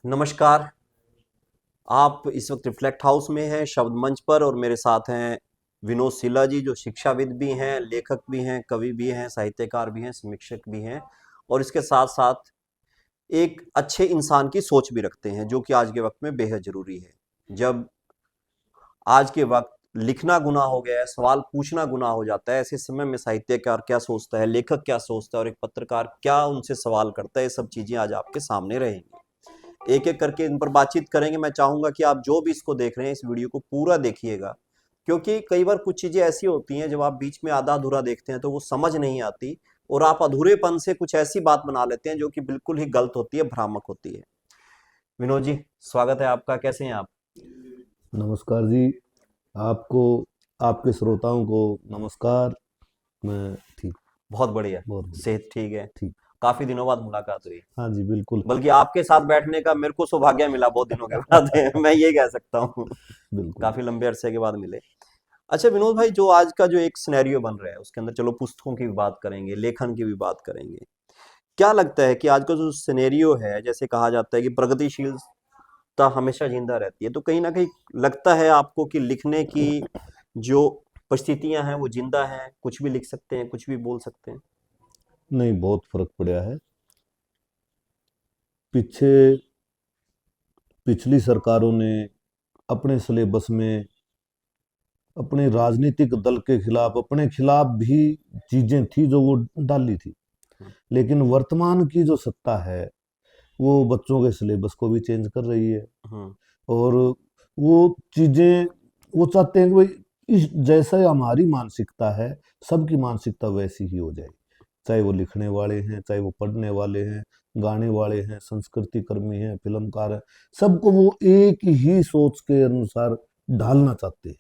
नमस्कार। आप इस वक्त रिफ्लेक्ट हाउस में हैं शब्द मंच पर, और मेरे साथ हैं विनोद सिल्ला जी, जो शिक्षाविद भी हैं, लेखक भी हैं, कवि भी हैं, साहित्यकार भी हैं, समीक्षक भी हैं, और इसके साथ साथ एक अच्छे इंसान की सोच भी रखते हैं, जो कि आज के वक्त में बेहद जरूरी है। जब आज के वक्त लिखना गुनाह हो गया है, सवाल पूछना गुनाह हो जाता है, ऐसे समय में साहित्यकार क्या सोचता है, लेखक क्या सोचता है, और एक पत्रकार क्या उनसे सवाल करता है, ये सब चीजें आज आपके सामने रहेंगी। एक एक करके इन पर बातचीत करेंगे। मैं चाहूंगा कि आप जो भी इसको देख रहे हैं, इस वीडियो को पूरा देखिएगा, क्योंकि कई बार कुछ चीजें ऐसी होती हैं जब आप बीच में आधा अधूरा देखते हैं तो वो समझ नहीं आती, और आप अधूरेपन से कुछ ऐसी बात बना लेते हैं जो कि बिल्कुल ही गलत होती है, भ्रामक होती है। विनोद जी, स्वागत है आपका। कैसे हैं आप? नमस्कार जी। आपको, आपके श्रोताओं को नमस्कार। मैं ठीक, बहुत बढ़िया। बहुत बढ़िया, सेहत ठीक है? ठीक। काफी दिनों बाद मुलाकात हुई। हाँ जी, बिल्कुल। बल्कि आपके साथ बैठने का मेरे को सौभाग्य मिला बहुत दिनों के बाद मैं ये कह सकता हूँ। बिल्कुल। काफी लंबे अरसे के बाद मिले। अच्छा विनोद भाई, जो आज का जो एक सिनेरियो बन रहा है, उसके अंदर चलो पुस्तकों की भी बात करेंगे, लेखन की भी बात करेंगे। क्या लगता है कि आज का जो सिनेरियो है, जैसे कहा जाता है कि प्रगतिशीलता हमेशा जिंदा रहती है, तो कहीं ना कहीं लगता है आपको कि लिखने की जो परिस्थितियां हैं वो जिंदा हैं, कुछ भी लिख सकते हैं, कुछ भी बोल सकते हैं? नहीं, बहुत फर्क पड़ा है। पीछे पिछली सरकारों ने अपने सिलेबस में अपने राजनीतिक दल के खिलाफ, अपने खिलाफ भी चीजें थी जो वो डाली थी। हम्म। लेकिन वर्तमान की जो सत्ता है वो बच्चों के सिलेबस को भी चेंज कर रही है। हम्म। और वो चीजें, वो चाहते हैं कि भाई इस जैसा हमारी मानसिकता है, सबकी मानसिकता वैसी ही हो जाए। चाहे वो लिखने वाले हैं, चाहे वो पढ़ने वाले हैं, गाने वाले हैं, संस्कृति कर्मी हैं, फिल्मकार हैं, सबको वो एक ही सोच के अनुसार ढालना चाहते हैं।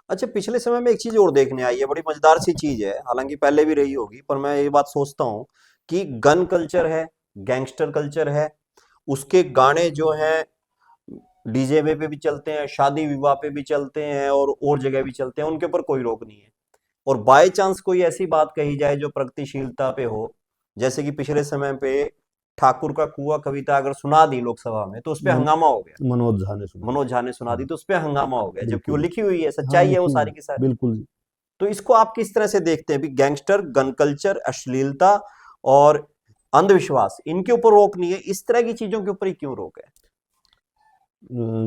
अच्छा, पिछले समय में एक चीज और देखने आई है, बड़ी मजेदार सी चीज है, हालांकि पहले भी रही होगी, पर मैं ये बात सोचता हूँ कि गन कल्चर है, गैंगस्टर कल्चर है, उसके गाने जो हैं डीजे पे भी चलते हैं, शादी विवाह पे भी चलते हैं, और जगह भी चलते हैं, उनके ऊपर कोई रोक नहीं है। और बाय चांस कोई ऐसी बात कही जाए जो प्रगतिशीलता पे हो, जैसे कि पिछले समय पे ठाकुर का कुआं कविता अगर सुना दी लोकसभा में, तो उस पे मन, हंगामा हो गया। मनोज झा ने सुनाई मनोज झा ने सुना थी। दी हाँ, तो उस पे हंगामा हो गया, जबकि वो बिल्कुल। लिखी हुई है, हाँ, सच्चाई है वो लिखी हुई, सारी की सारी। बिल्कुल जी। तो इसको आप किस तरह से देखते हैं? भी गैंगस्टर, गन कल्चर, अश्लीलता और अंधविश्वास, इनके ऊपर रोक नहीं है, इस तरह की चीजों के ऊपर ही क्यों रोक है?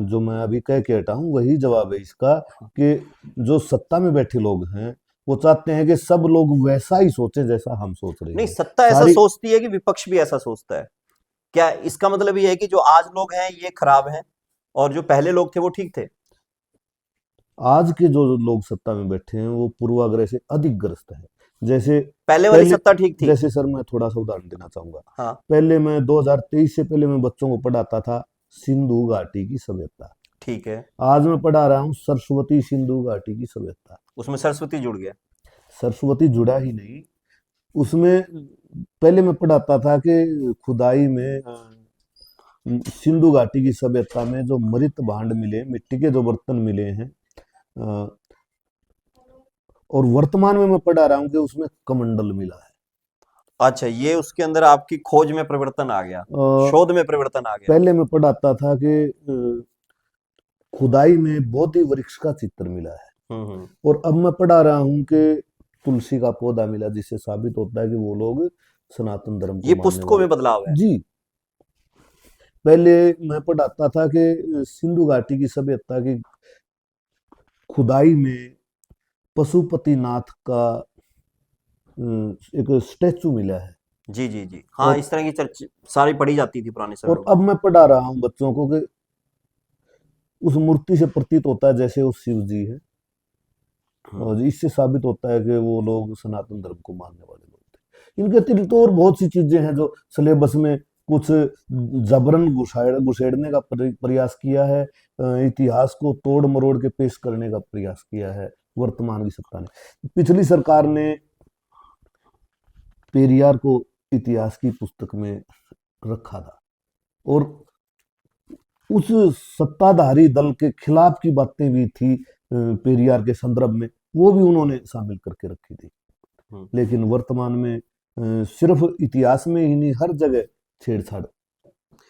जो मैं अभी कह के हटा हूँ वही जवाब है इसका, कि जो सत्ता में बैठे लोग हैं वो चाहते हैं कि सब लोग वैसा ही सोचें जैसा हम सोच रहे नहीं, हैं। सत्ता ऐसा सारी, सोचती है कि विपक्ष भी ऐसा सोचता है? क्या इसका मतलब ये है कि जो आज लोग हैं ये खराब हैं, और जो पहले लोग थे वो ठीक थे? आज के जो लोग सत्ता में बैठे हैं वो पूर्वाग्रह से अधिक ग्रस्त है। जैसे पहले वाली पहले, सत्ता ठीक थी? जैसे सर मैं थोड़ा सा उदाहरण देना चाहूंगा। हाँ। पहले मैं 2023 से पहले मैं बच्चों को पढ़ाता था सिंधु घाटी की सभ्यता। ठीक है। आज मैं पढ़ा रहा हूँ सरस्वती सिंधु घाटी की सभ्यता। उसमें सरस्वती जुड़ गया? सरस्वती जुड़ा ही नहीं, उसमें पहले मैं पढ़ाता था कि खुदाई में सिंधु घाटी की सभ्यता में जो मृत भांड मिले, मिट्टी के जो बर्तन मिले हैं, अ, और वर्तमान में मैं पढ़ा रहा हूँ कि उसमें कमंडल मिला है। अच्छा, ये उसके अंदर आपकी खोज में परिवर्तन आ गया, अ, शोध में परिवर्तन आ गया। पहले मैं पढ़ाता था कि खुदाई में बोधि वृक्ष का चित्र मिला है, हम्म। और अब मैं पढ़ा रहा हूँ कि तुलसी का पौधा मिला, जिससे साबित होता है कि वो लोग सनातन धर्म को ये मानने पुस्तकों वाले। में बदलाव है। जी। पहले मैं पढ़ाता था कि सिंधु घाटी की सभ्यता की खुदाई में पशुपतिनाथ का एक स्टैचू मिला है। जी जी जी, हाँ, और इस तरह की चर्चा सारी पढ़ी जाती थी पुराने समय और में। अब मैं पढ़ा रहा हूँ बच्चों को कि उस मूर्ति से प्रतीत होता है जैसे वो शिव जी है, हम्म। और इससे साबित होता है कि वो लोग सनातन धर्म को मानने वाले लोग थे। इनके अतिरिक्त और बहुत सी चीजें हैं जो सिलेबस में कुछ जबरन घुसेड़ने का प्रयास किया है, इतिहास को तोड़ मरोड़ के पेश करने का प्रयास किया है वर्तमान की सत्ता ने। पिछली सरकार ने पेरियार को इतिहास की पुस्तक में रखा था, और उस सत्ताधारी दल के खिलाफ की बातें भी थी पेरियार के संदर्भ में, वो भी उन्होंने शामिल करके रखी थी। हम्म। लेकिन वर्तमान में सिर्फ इतिहास में ही नहीं, हर जगह छेड़छाड़।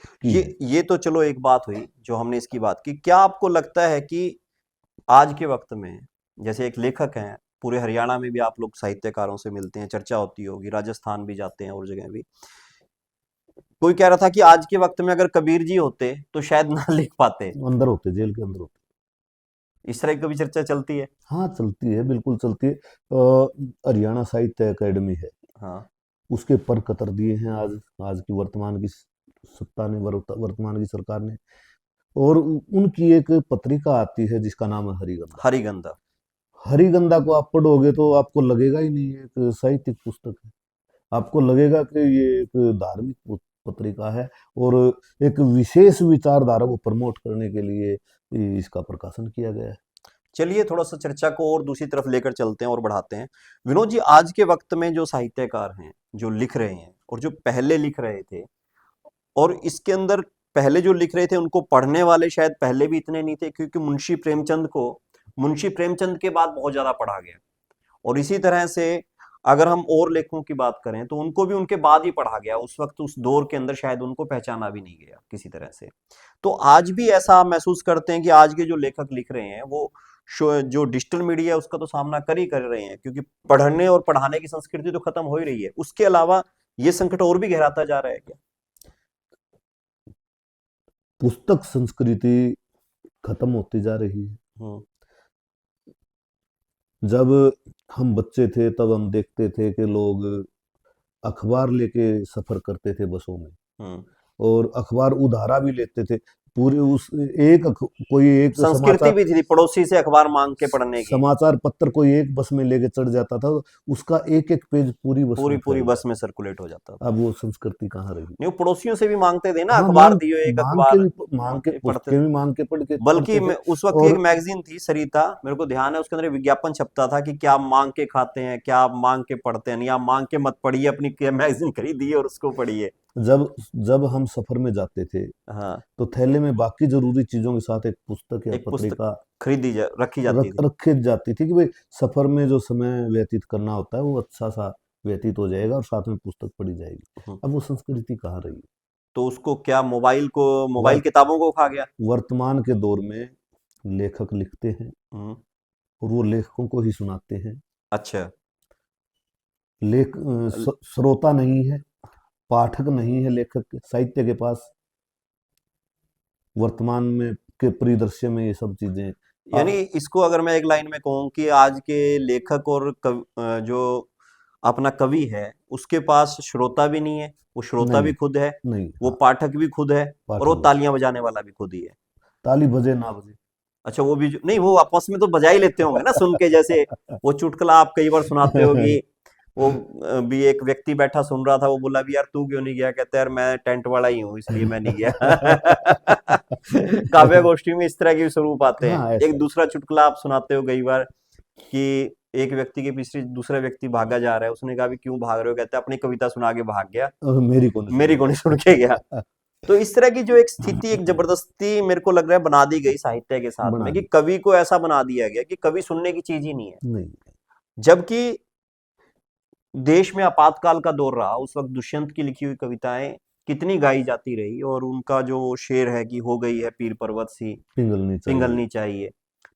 की ये है। ये तो चलो एक बात हुई जो हमने इसकी बात की। क्या आपको लगता है कि आज के वक्त में, जैसे एक लेखक हैं, पूरे हरियाणा में भी आप लोग साहित्यकारों से मिलते हैं, चर्चा होती होगी, राजस्थान भी जाते हैं और जगह भी, कोई कह रहा था कि आज के वक्त में अगर कबीर जी होते तो शायद ना लिख पाते। अंदर होते, जेल के अंदर होते। इस तरह की कभी चर्चा चलती है? हाँ, चलती है, बिल्कुल चलती है। हरियाणा साहित्य अकेडमी है, हाँ। उसके पर कतर दिए हैं आज, आज की वर्तमान की सत्ता ने, वर्तमान की सरकार ने। और उनकी एक पत्रिका आती है जिसका नाम है हरिगंधा। हरिगंधा। हरिगंधा को आप पढ़ोगे तो आपको लगेगा ही नहीं ये एक साहित्यिक पुस्तक है। आपको लगेगा कि ये एक धार्मिक पत्रिका है, और एक विशेष विचारधारा को प्रमोट करने के लिए इसका प्रकाशन किया गया है। चलिए थोड़ा सा चर्चा को और दूसरी तरफ लेकर चलते हैं और बढ़ाते हैं। विनोद जी, आज के वक्त में जो साहित्यकार हैं, जो लिख रहे हैं और जो पहले लिख रहे थे, और इसके अंदर पहले जो लिख रहे थे उनको पढ़ने वाले शायद पहले भी इतने नहीं थे, क्योंकि मुंशी प्रेमचंद के बाद बहुत ज्यादा पढ़ा गया। और इसी तरह से अगर हम और लेखकों की बात करें तो उनको भी उनके बाद ही पढ़ा गया। उस वक्त उस दौर के अंदर शायद उनको पहचाना भी नहीं गया किसी तरह से। तो आज भी ऐसा आप महसूस करते हैं कि आज के जो लेखक लिख रहे हैं वो जो डिजिटल मीडिया है उसका तो सामना कर रहे हैं, क्योंकि पढ़ने और पढ़ाने की संस्कृति तो खत्म हो ही रही है। उसके अलावा ये संकट और भी गहराता जा रहा है क्या? पुस्तक संस्कृति खत्म होती जा रही है। हम्म। जब हम बच्चे थे तब हम देखते थे कि लोग अखबार लेके सफर करते थे बसों में, हम्म। और अखबार उधारा भी लेते थे। पूरे उस एक कोई एक संस्कृति समाचार भी थी पड़ोसी से अखबार मांग के पढ़ने की। समाचार पत्र कोई एक बस में लेके चढ़ जाता था, उसका एक एक पेज पूरी बस पूरी में पूरी फैल बस में जाता सर्कुलेट हो जाता था। था। अब वो संस्कृति कहाँ रही? नहीं, वो पड़ोसियों से भी मांगते थे ना, हाँ, अखबार दियो एक अखबार, मांग मांग के के पढ़ते पुस्तकें थे। भी मांग के बल्कि पढ़ते थे। मैं उस वक्त की एक और मैगजीन थी सरिता, मेरे को ध्यान है, उसके अंदर एक विज्ञापन छपता था कि क्या आप मांग के खाते हैं, क्या आप मांग के पढ़ते हैं, नहीं आप मांग के मत पढ़िए, अपनी मैगजीन खरीदिए और उसको पढ़िए। जब जब हम सफर में जाते थे हाँ। तो थैले में बाकी जरूरी चीजों के साथ एक पुस्तक या एक पुस्तक पत्रिका रखी जाती थी। रखी जाती थी कि भाई सफर में जो समय व्यतीत करना होता है वो अच्छा सा व्यतीत हो जाएगा और साथ में पुस्तक पढ़ी जाएगी। हम्म। अब वो संस्कृति कहाँ रही? तो उसको क्या मोबाइल वर्त, किताबों को खा गया? वर्तमान के दौर में लेखक लिखते हैं हम्म। और वो लेखकों को ही सुनाते हैं। अच्छा। श्रोता नहीं है, पाठक नहीं है लेखक साहित्य के पास। वर्तमान में के परिदृश्य में ये सब चीजें यानी इसको अगर मैं एक लाइन में कहूँ कि आज के लेखक और जो अपना कवि है उसके पास श्रोता भी नहीं है, वो श्रोता नहीं, भी खुद है, नहीं, वो हाँ, पाठक भी खुद है, और वो पाठक भी। तालियां बजाने वाला भी खुद ही है। ताली बजे ना बजे। अच्छा, वो भी नहीं, वो आपस में तो बजा ही लेते होंगे ना सुन के, जैसे वो चुटकुला आप कई बार सुनाते होगी। वो भी एक व्यक्ति बैठा सुन रहा था, वो बोला भी यार तू क्यों नहीं गया, कहता यार मैं टेंट वाला ही हूँ इसलिए मैं नहीं गया। काव्य गोष्ठी में इस तरह के भी स्वरूप आते हैं। हाँ, एक ऐसा है। दूसरा चुटकुला आप सुनाते हो कई बार कि एक व्यक्ति के पीछे दूसरा व्यक्ति भागा जा रहा है, उसने कहा भी क्यों भाग रहे हो, कहता है अपनी कविता सुना के भाग गया, मेरी कौन मेरी को नहीं सुन के गया। सुनेगा। तो इस तरह की जो एक स्थिति एक जबरदस्ती मेरे को लग रहा है बना दी गई साहित्य के साथ बना में, कि दी। कवि को ऐसा बना दिया गया कि कवि सुनने की चीज ही नहीं है। नहीं। जबकि देश में आपातकाल का दौर रहा, उस वक्त दुष्यंत की लिखी हुई कविताएं कितनी गाई जाती रही, और उनका जो शेर है कि हो गई है पीर पर्वत सी पिंगलनी चाहिए। पिंगलनी चाहिए,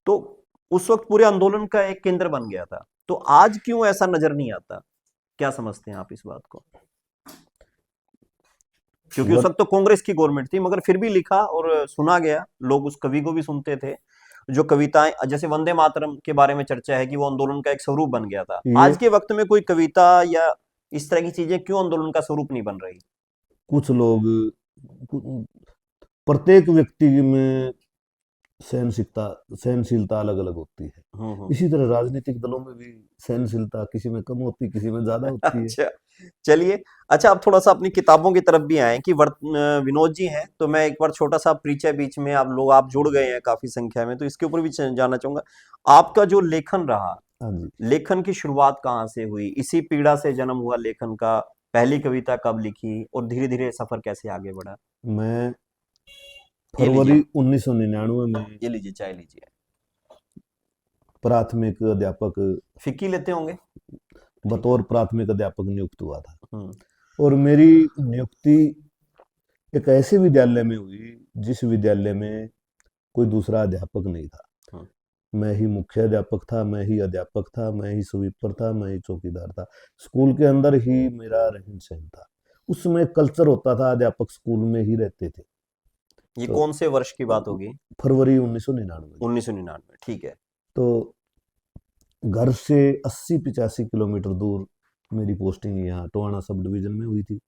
तो उस वक्त पूरे आंदोलन का एक केंद्र बन गया था। तो आज क्यों ऐसा नजर नहीं आता? क्या समझते हैं आप इस बात को? क्योंकि उस वर, वक्त तो कांग्रेस की गवर्नमेंट थी, मगर फिर भी लिखा और सुना गया, लोग उस कवि को भी सुनते थे। जो कविताएं, जैसे वंदे मातरम के बारे में चर्चा है कि वो आंदोलन का एक स्वरूप बन गया था, ये आज के वक्त में कोई कविता या इस तरह की चीजें क्यों आंदोलन का स्वरूप नहीं बन रही? कुछ लोग, प्रत्येक व्यक्ति में सहनशीलता अलग अलग होती है। हम्म। इसी तरह राजनीतिक दलों में भी सहनशीलता किसी में कम होती, किसी में ज्यादा होती है। अच्छा, चलिए। अच्छा, अब थोड़ा सा अपनी किताबों की तरफ भी आए कि विनोद जी हैं, तो मैं एक बार छोटा सा परिचय, बीच में आप जुड़ गए हैं काफी संख्या में, तो इसके ऊपर भी जानना चाहूंगा। आपका जो लेखन रहा, हाँ जी। लेखन की शुरुआत कहाँ से हुई? इसी पीड़ा से जन्म हुआ लेखन का? पहली कविता कब लिखी और धीरे धीरे सफर कैसे आगे बढ़ा? मैं ये लीजिए, फरवरी 1999 में ये लीजिए, चाय लीजिए। प्राथमिक अध्यापक, फिक्की लेते होंगे? ठीक है। बतौर प्राथमिक अध्यापक नियुक्त हुआ था। हम्म। और मेरी नियुक्ति एक ऐसे विद्यालय में हुई जिस विद्यालय में कोई दूसरा अध्यापक नहीं था। हाँ। मैं ही मुख्य अध्यापक था, मैं ही अध्यापक था, मैं ही स्वीपर था, मैं ही चौकीदार था। स्कूल के अंदर ही मेरा रहन सहन था। उसमें कल्चर होता था, अध्यापक स्कूल में ही रहते थे। ये तो कौन से वर्ष की बात होगी? फरवरी 1999। 1999, ठीक है। तो घर से 80-85 किलोमीटर दूर मेरी पोस्टिंग यहाँ टोहाना सब डिवीजन में हुई थी।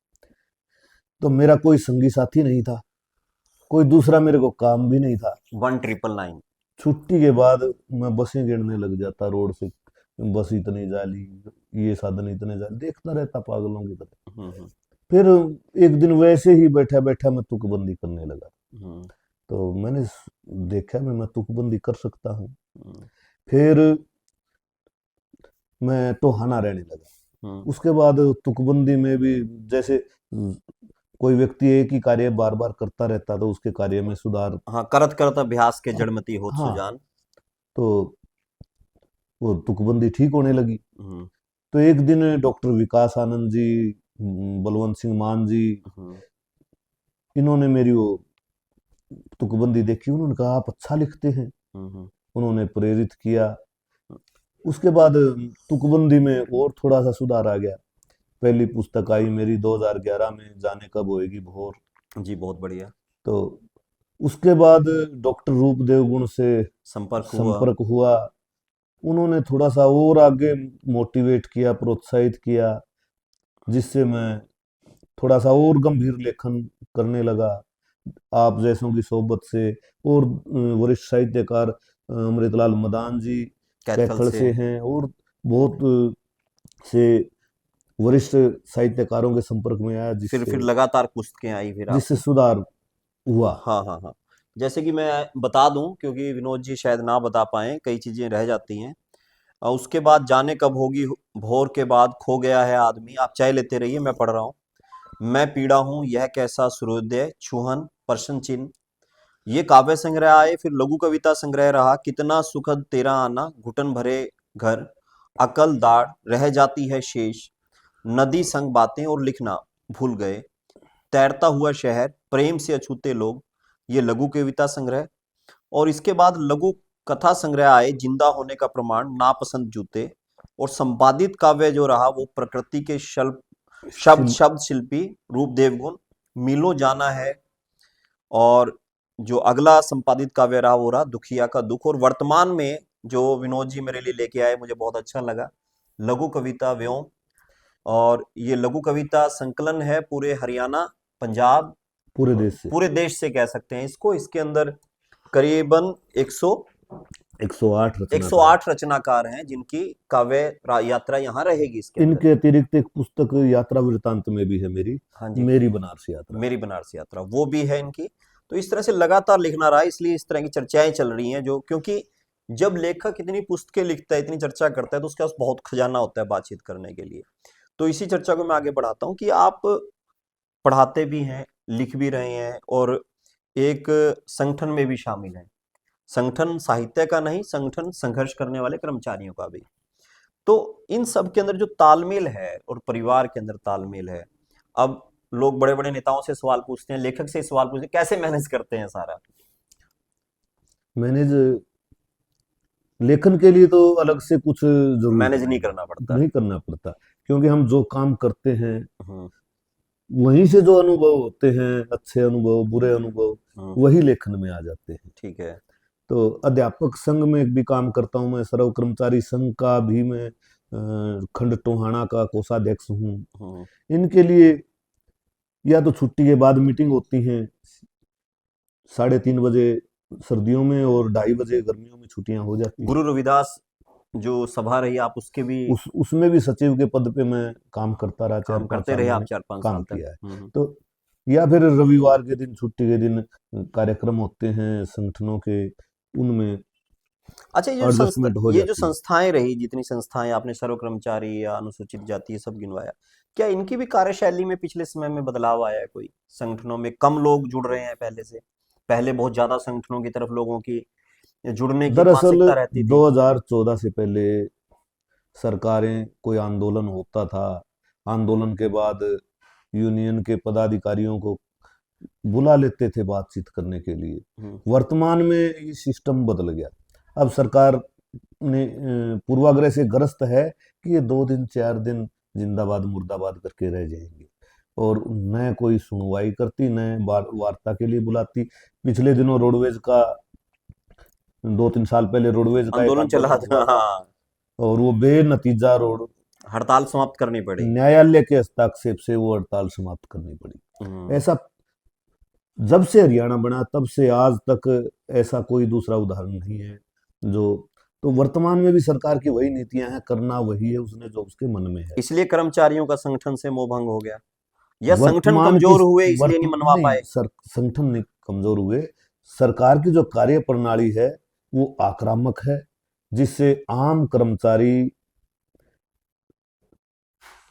तो मेरा कोई संगी साथी नहीं था, कोई दूसरा मेरे को काम भी नहीं था। 1999। छुट्टी के बाद मैं बसें गिनने लग जाता रोड से, बस इतनी जाली, ये साधन इतने जाली, देखता रहता पागलों की तरह। हम्म। फिर एक दिन वैसे ही बैठा बैठा मैं तुकबंदी करने लगा। हम्म। तो मैंने देखा मैं तुकबंदी कर सकता हूँ। हम्म। फिर मैं टोहाना रहने लगा। हम्म। उसके बाद तुकबंदी में भी जैसे कोई व्यक्ति एक ही कार्य बार बार करता रहता तो उसके कार्य में सुधार। हाँ, करत करत अभ्यास के जड़मति होत हाँ, सुजान। तो वो तुकबंदी ठीक होने लगी। हम्म। तो एक दिन डॉक्टर विकास आनंद जी, बलवंत सिंह मान जी, हम्म। इन्होंने मेरी वो तुकबंदी देखी। उन्होंने कहा आप अच्छा लिखते हैं। हम्म। उन्होंने प्रेरित किया। उसके बाद तुकबंदी में और थोड़ा सा सुधार आ गया। पहली पुस्तक आई मेरी 2011 में, जाने कब होएगी भोर। जी, बहुत बढ़िया। तो उसके बाद डॉक्टर रूपदेव गुण से संपर्क हुआ। संपर्क हुआ। उन्होंने थोड़ा सा और आगे मोटिवेट किया, प्रोत्साहित किया, जिससे मैं थोड़ा सा और गंभीर लेखन करने लगा। आप जैसों की सोबत से। और वरिष्ठ साहित्यकार अमृतलाल मदान जी कैथल कैथल से। से हैं, और बहुत से वरिष्ठ साहित्यकारों के संपर्क में आया, फिर जिससे लगातार पुस्तकें आई फिर जिससे आपकी। सुधार हुआ। हाँ, हाँ, हाँ। जैसे कि मैं बता दूं, क्योंकि विनोद जी शायद ना बता पाए, कई चीजें रह जाती हैं। उसके बाद जाने कब होगी भोर के बाद खो गया है आदमी। आप चाय लेते रहिए, मैं पढ़ रहा हूँ। मैं पीड़ा हूँ यह कैसा सूर्योदय, छुहन, प्रश्न चिन्ह। ये काव्य संग्रह आए, फिर लघु कविता संग्रह रहा, कितना सुखद तेरा आना, घुटन भरे घर, अकल दाढ़ रह जाती है शेष, नदी संग बातें और लिखना भूल गए, तैरता हुआ शहर, प्रेम से अछूते लोग। ये लघु कविता संग्रह। और इसके बाद लघु कथा संग्रह आए, जिंदा होने का प्रमाण, नापसंद जूते। और संपादित काव्य जो रहा वो प्रकृति के शब्द शिल शब्द शिल्पी रूप देवगुण, मिलो जाना है। और जो अगला संपादित काव्य रहा वो रहा दुखिया का दुख। और वर्तमान में जो विनोद जी मेरे लिए लेके आए, मुझे बहुत अच्छा लगा, लघु कविता व्योम। और ये लघु कविता संकलन है पूरे हरियाणा, पंजाब, पूरे देश से पूरे देश से कह सकते हैं इसको। इसके अंदर करीबन 108 रचनाकार। 108 रचनाकार हैं, जिनकी काव्य यात्रा यहाँ रहेगी इसके अंदर। इनके अतिरिक्त एक पुस्तक यात्रा वृतांत में भी है मेरी, हाँ जी। मेरी बनारस यात्रा। मेरी बनारस यात्रा वो भी है इनकी। तो इस तरह से लगातार लिखना रहा, इसलिए इस तरह की चर्चाएं चल रही हैं। जो क्योंकि जब लेखक इतनी पुस्तकें लिखता है, इतनी चर्चा करता है, तो उसके पास बहुत खजाना होता है बातचीत करने के लिए। तो इसी चर्चा को मैं आगे बढ़ाता हूँ कि आप पढ़ाते भी हैं, लिख भी रहे हैं, और एक संगठन में भी शामिल हैं। संगठन साहित्य का नहीं, संगठन संघर्ष करने वाले कर्मचारियों का भी। तो इन सब के अंदर जो तालमेल है और परिवार के अंदर तालमेल है। अब लोग बड़े बड़े नेताओं से सवाल पूछते हैं, लेखक से सवाल पूछते हैं, कैसे मैनेज करते हैं सारा? मैंने लेखन के लिए तो अलग से कुछ जरूरत मैनेज नहीं नहीं है, करना पड़ता। नहीं करना पड़ता, क्योंकि हम जो काम करते हैं हम्म। वहीं से जो अनुभव होते हैं, अच्छे अनुभव, बुरे अनुभव, हम्म। वही लेखन में आ जाते हैं। ठीक है। तो अध्यापक संघ में भी काम करता हूँ मैं, सर्व कर्मचारी संघ का भी मैं खंड टोहाना का कोषाध्यक्ष हूँ। हम्म। इनके लिए या तो छुट्टी के बाद मीटिंग होती हैं 3:30 बजे सर्दियों में, और 2:30 बजे गर्मियों में छुट्टियां हो जाती हैं। गुरु रविदास जो सभा रही, आप उसके भी उसमें भी सचिव के पद पे मैं काम करता रहा, चार काम पाँच करते साल रहे आप मैंने 4-5 साल काम तक। किया है। हम्म। तो या फिर रविवार के दिन, छुट्टी के दिन कार्यक्रम होते हैं संगठनों के, उनमें अच्छा, एडजस्टमेंट हो ये जो जाती है। संस्थाएं रही, जितनी संस्थाएं आपने सर्व कर्मचारी या अनुसूचित जाति ये सब गिनवाया, क्या इनकी भी कार्यशैली में पिछले समय में बदलाव आया है? कोई संगठनों में कम लोग जुड़ रहे हैं पहले से? पहले बहुत ज्यादा संगठनों की तरफ लोगों की जुड़ने की दरअसल मानसिकता रहती थी। 2014 से पहले सरकारें, कोई आंदोलन होता था, आंदोलन के बाद यूनियन के पदाधिकारियों को बुला लेते थे बातचीत करने के लिए। वर्तमान में ये सिस्टम बदल गया। अब सरकार ने पूर्वाग्रह से ग्रस्त है कि ये 2 दिन 4 दिन जिंदाबाद मुर्दाबाद करके रह जाएंगे, और न कोई सुनवाई करती, न वार्ता के लिए बुलाती। पिछले दिनों रोडवेज का 2-3 साल पहले रोडवेज का एक आंदोलन चला आंदोलन था, हुआ था, हाँ, और वो बेनतीजा रोड, हड़ताल समाप्त करनी पड़ी। न्यायालय के हस्तक्षेप से वो हड़ताल समाप्त करनी पड़ी। ऐसा जब से हरियाणा बना तब से आज तक ऐसा कोई दूसरा उदाहरण नहीं है जो। तो वर्तमान में भी सरकार की वही नीतियां हैं, करना वही है उसने जो उसके मन में है। इसलिए कर्मचारियों का संगठन से मोह भंग हो गया, या संगठन वर्तमान की कमजोर हुए इसलिए नहीं मनवा नहीं, पाए? संगठन नहीं कमजोर हुए। सरकार की जो कार्य प्रणाली है वो आक्रामक है, जिससे आम कर्मचारी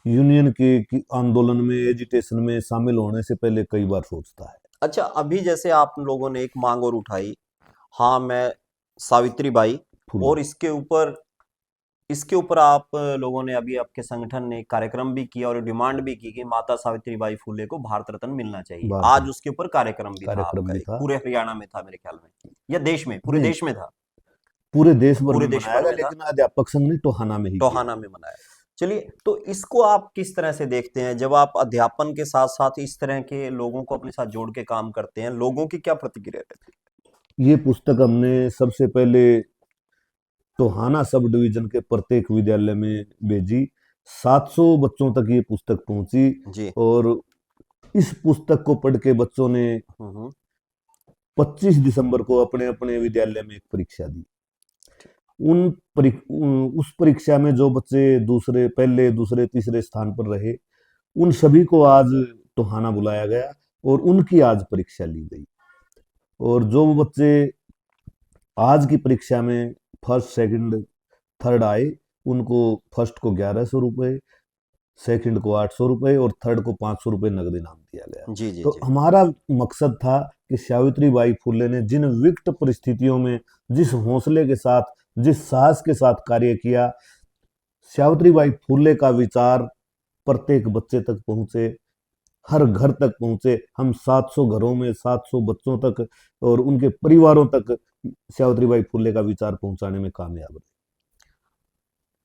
यूनियन के आंदोलन में, एजिटेशन में शामिल होने से पहले कई बार सोचता है। अच्छा, अभी जैसे आप लोगों ने एक मांग और उठाई, हाँ मैं सावित्री बाई, फुले। और इसके ऊपर आप लोगों ने, अभी आपके संगठन ने एक कार्यक्रम भी किया और डिमांड भी की कि माता सावित्री बाई फुले को भारत रत्न मिलना चाहिए। भारत आज रत्न उसके ऊपर कार्यक्रम भी था कार्यक्रम आपका, भी एक था। पूरे हरियाणा में था मेरे ख्याल में, या देश में, पूरे नहीं, देश में था। पूरे देश भर पूरे में देश मनाया भर गया, में था, लेकिन अध्यापक संघ ने टोहाना में ही किया। टोहाना में मनाया। चलिए, तो इसको आप किस तरह से देखते हैं, जब आप अध्यापन के साथ साथ इस तरह के लोगों को अपने साथ जोड़ के काम करते हैं, लोगों की क्या प्रतिक्रिया रहती ये पुस्तक हमने सबसे पहले टोहाना सब डिवीजन के प्रत्येक विद्यालय में भेजी। 700 बच्चों तक ये पुस्तक पहुंची, है जी? और इस पुस्तक को पढ़ के बच्चों ने हम्म। 25 दिसंबर को अपने अपने विद्यालय में एक परीक्षा दी। उस परीक्षा में जो बच्चे दूसरे, पहले, दूसरे, तीसरे स्थान पर रहे, उन सभी को आज टोहाना बुलाया गया और उनकी आज परीक्षा ली गई। और जो बच्चे आज की परीक्षा में फर्स्ट, सेकंड, थर्ड आए, उनको फर्स्ट को 1100 रुपये, सेकंड को 800 रुपये और थर्ड को 500 रुपये नगद इनाम दिया गया। जी जी तो जी। हमारा मकसद था कि सावित्री बाई फुले ने जिन विकट परिस्थितियों में जिस हौसले के साथ, जिस साहस के साथ कार्य किया, सावित्री बाई फुले का विचार प्रत्येक बच्चे तक पहुंचे, हर घर तक पहुंचे। हम 700 घरों में 700 बच्चों तक और उनके परिवारों तक सावित्री बाई फुले का विचार पहुंचाने में कामयाब रहे।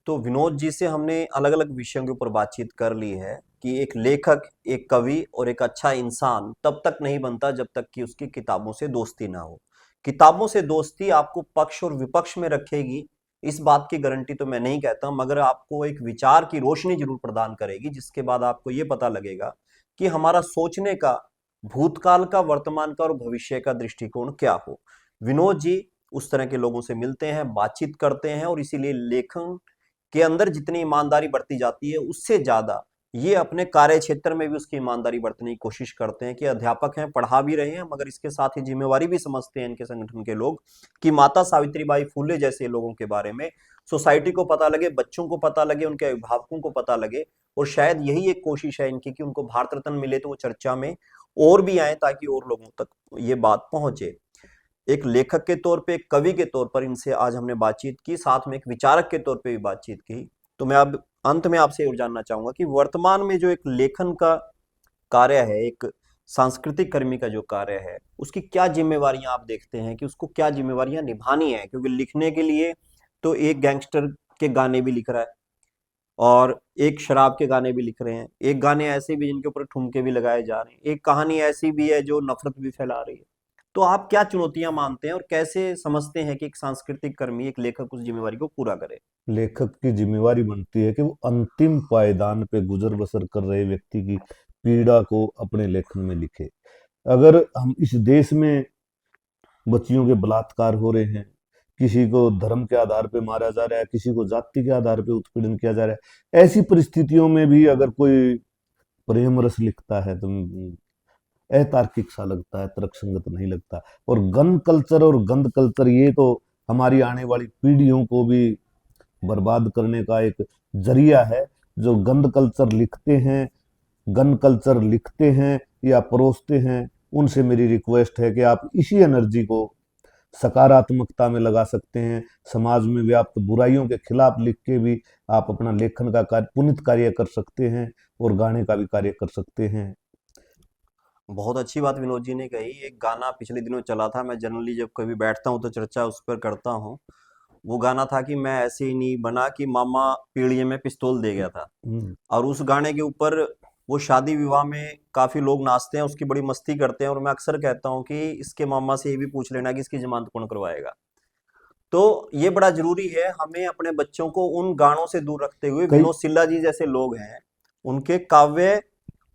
तो विनोद जी से हमने अलग अलग विषयों के ऊपर बातचीत कर ली है कि एक लेखक, एक कवि और एक अच्छा इंसान तब तक नहीं बनता जब तक कि उसकी किताबों से दोस्ती ना हो। किताबों से दोस्ती आपको पक्ष और विपक्ष में रखेगी, इस बात की गारंटी तो मैं नहीं कहता, मगर आपको एक विचार की रोशनी जरूर प्रदान करेगी, जिसके बाद आपको ये पता लगेगा कि हमारा सोचने का, भूतकाल का, वर्तमान का और भविष्य का दृष्टिकोण क्या हो। विनोद जी उस तरह के लोगों से मिलते हैं, बातचीत करते हैं, और इसीलिए लेखन के अंदर जितनी ईमानदारी बरती जाती है उससे ज्यादा ये अपने कार्य क्षेत्र में भी उसकी ईमानदारी बरतने की कोशिश करते हैं कि अध्यापक हैं, पढ़ा भी रहे हैं, मगर इसके साथ ही जिम्मेवारी भी समझते हैं इनके संगठन के लोग कि माता सावित्रीबाई फुले जैसे लोगों के बारे में सोसाइटी को पता लगे, बच्चों को पता लगे, उनके अभिभावकों को पता लगे। और शायद यही एक कोशिश है इनकी कि उनको भारत रत्न मिले तो वो चर्चा में और भी आए, ताकि और लोगों तक ये बात पहुंचे। एक लेखक के तौर पे, एक कवि के तौर पर इनसे आज हमने बातचीत की, साथ में एक विचारक के तौर पे भी बातचीत की। तो मैं अब अंत में आपसे और जानना चाहूंगा कि वर्तमान में जो एक लेखन का कार्य है, एक सांस्कृतिक कर्मी का जो कार्य है, उसकी क्या जिम्मेवारियां आप देखते हैं कि उसको क्या जिम्मेवारियां निभानी है? क्योंकि लिखने के लिए तो एक गैंगस्टर के गाने भी लिख रहा है, और एक शराब के गाने भी लिख रहे हैं, एक गाने ऐसे भी जिनके ऊपर ठुमके भी लगाए जा रहे हैं, एक कहानी ऐसी भी है जो नफरत भी फैला रही है। तो आप क्या चुनौतियां मानते हैं और कैसे समझते हैं कि एक सांस्कृतिक कर्मी, एक लेखक उस जिम्मेवारी को पूरा करे? लेखक की जिम्मेवारी बनती है कि वो अंतिम पायदान पे गुजर बसर कर रहे व्यक्ति की पीड़ा को अपने लेखन में लिखे। अगर हम इस देश में बच्चियों के बलात्कार हो रहे हैं, किसी को धर्म के आधार पे मारा जा रहा है, किसी को जाति के आधार पे उत्पीड़न किया जा रहा है, ऐसी परिस्थितियों में भी अगर कोई प्रेम रस लिखता है तो अतार्किक सा लगता है, तर्कसंगत नहीं लगता। और गन कल्चर और गंद कल्चर, ये तो हमारी आने वाली पीढ़ियों को भी बर्बाद करने का एक जरिया है। जो गंद कल्चर लिखते हैं, गन कल्चर लिखते हैं या परोसते हैं, उनसे मेरी रिक्वेस्ट है कि आप इसी एनर्जी को सकारात्मकता में लगा सकते हैं। समाज में व्याप्त बुराइयों के खिलाफ लिख के भी आप अपना लेखन का कार्य, पुनित कार्य कर सकते हैं और गाने का भी कार्य कर सकते हैं। बहुत अच्छी बात विनोद जी ने कही। एक गाना पिछले दिनों चला था, मैं जनरली जब कभी बैठता हूँ तो चर्चा उस पर करता हूँ। वो गाना था कि मैं ऐसे ही नहीं बना कि मामा पीढ़िए में पिस्तौल दे गया था। हम्म, और उस गाने के ऊपर वो शादी विवाह में काफी लोग नाचते हैं, उसकी बड़ी मस्ती करते हैं, और मैं अक्सर कहता हूँ कि इसके मामा से ये भी पूछ लेना कि इसकी जमानत कौन करवाएगा। तो ये बड़ा जरूरी है, हमें अपने बच्चों को उन गानों से दूर रखते हुए कई विनोद सिल्ला जी जैसे लोग हैं, उनके काव्य,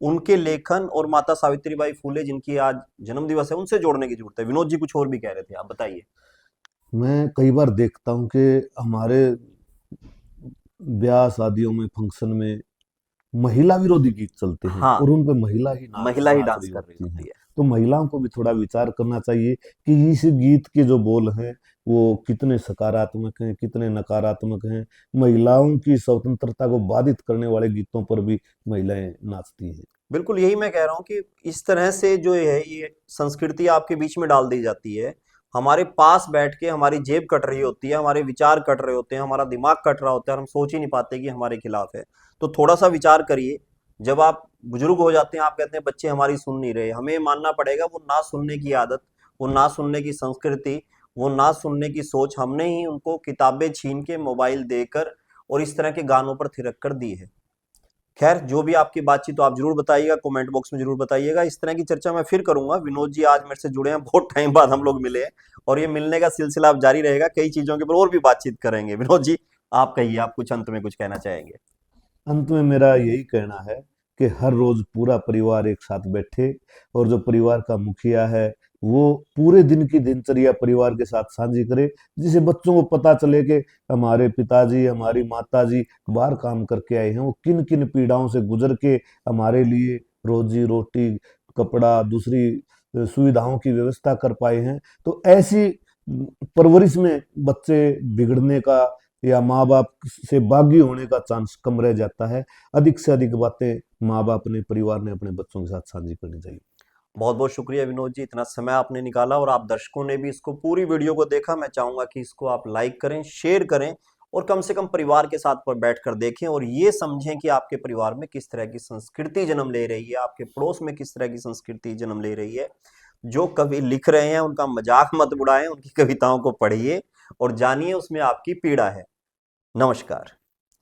उनके लेखन, और माता सावित्रीबाई फूले जिनकी आज जन्म दिवस है, उनसे जोड़ने की जरूरत है। विनोद जी कुछ और भी कह रहे थे, आप बताइए। मैं कई बार देखता हूँ कि हमारे ब्याह शादियों में, फंक्शन में महिला विरोधी गीत चलते हैं हाँ, और उन पे महिला ही नाच महिला ही नाच डांस रही कर रही होती हैं। होती है। तो महिलाओं को भी थोड़ा विचार करना चाहिए कि इस गीत के जो बोल हैं वो कितने सकारात्मक हैं, कितने नकारात्मक हैं। महिलाओं की स्वतंत्रता को बाधित करने वाले गीतों पर भी महिलाएं नाचती हैं। बिल्कुल यही मैं कह रहा हूँ कि इस तरह से जो है ये संस्कृति आपके बीच में डाल दी जाती है, हमारे पास बैठ के हमारी जेब कट रही होती है, हमारे विचार कट रहे होते हैं, हमारा दिमाग कट रहा होता है, और हम सोच ही नहीं पाते कि हमारे खिलाफ है। तो थोड़ा सा विचार करिए। जब आप बुजुर्ग हो जाते हैं, आप कहते हैं बच्चे हमारी सुन नहीं रहे, हमें मानना पड़ेगा वो ना सुनने की आदत, वो ना सुनने की संस्कृति, वो ना सुनने की सोच हमने ही उनको किताबें छीन के, मोबाइल देकर और इस तरह के गानों पर थिरक कर दी है। खैर, जो भी आपकी बातचीत तो आप जरूर बताइएगा, कमेंट बॉक्स में जरूर बताइएगा। इस तरह की चर्चा मैं फिर करूंगा। विनोद जी आज मेरे से जुड़े हैं, बहुत टाइम बाद हम लोग मिले हैं, और ये मिलने का सिलसिला अब जारी रहेगा। कई चीजों के ऊपर और भी बातचीत करेंगे। विनोद जी, आप कहिए, आप कुछ अंत में कुछ कहना चाहेंगे। अंत में मेरा यही कहना है कि हर रोज पूरा परिवार एक साथ बैठे और जो परिवार का मुखिया है वो पूरे दिन की दिनचर्या परिवार के साथ साझी करे, जिससे बच्चों को पता चले कि हमारे पिताजी, हमारी माताजी बाहर काम करके आए हैं, वो किन किन पीड़ाओं से गुजर के हमारे लिए रोजी रोटी, कपड़ा, दूसरी सुविधाओं की व्यवस्था कर पाए हैं। तो ऐसी परवरिश में बच्चे बिगड़ने का या माँ बाप से बागी होने का चांस कम रह जाता है। अधिक से अधिक बातें माँ बाप ने, परिवार ने अपने बच्चों के साथ साझी करनी चाहिए। बहुत बहुत शुक्रिया विनोद जी, इतना समय आपने निकाला, और आप दर्शकों ने भी इसको पूरी वीडियो को देखा। मैं चाहूंगा कि इसको आप लाइक करें, शेयर करें, और कम से कम परिवार के साथ पर बैठकर देखें और ये समझें कि आपके परिवार में किस तरह की संस्कृति जन्म ले रही है, आपके पड़ोस में किस तरह की संस्कृति जन्म ले रही है। जो कवि लिख रहे हैं उनका मजाक मत उड़ाएं, उनकी कविताओं को पढ़िए और जानिए उसमें आपकी पीड़ा है। नमस्कार।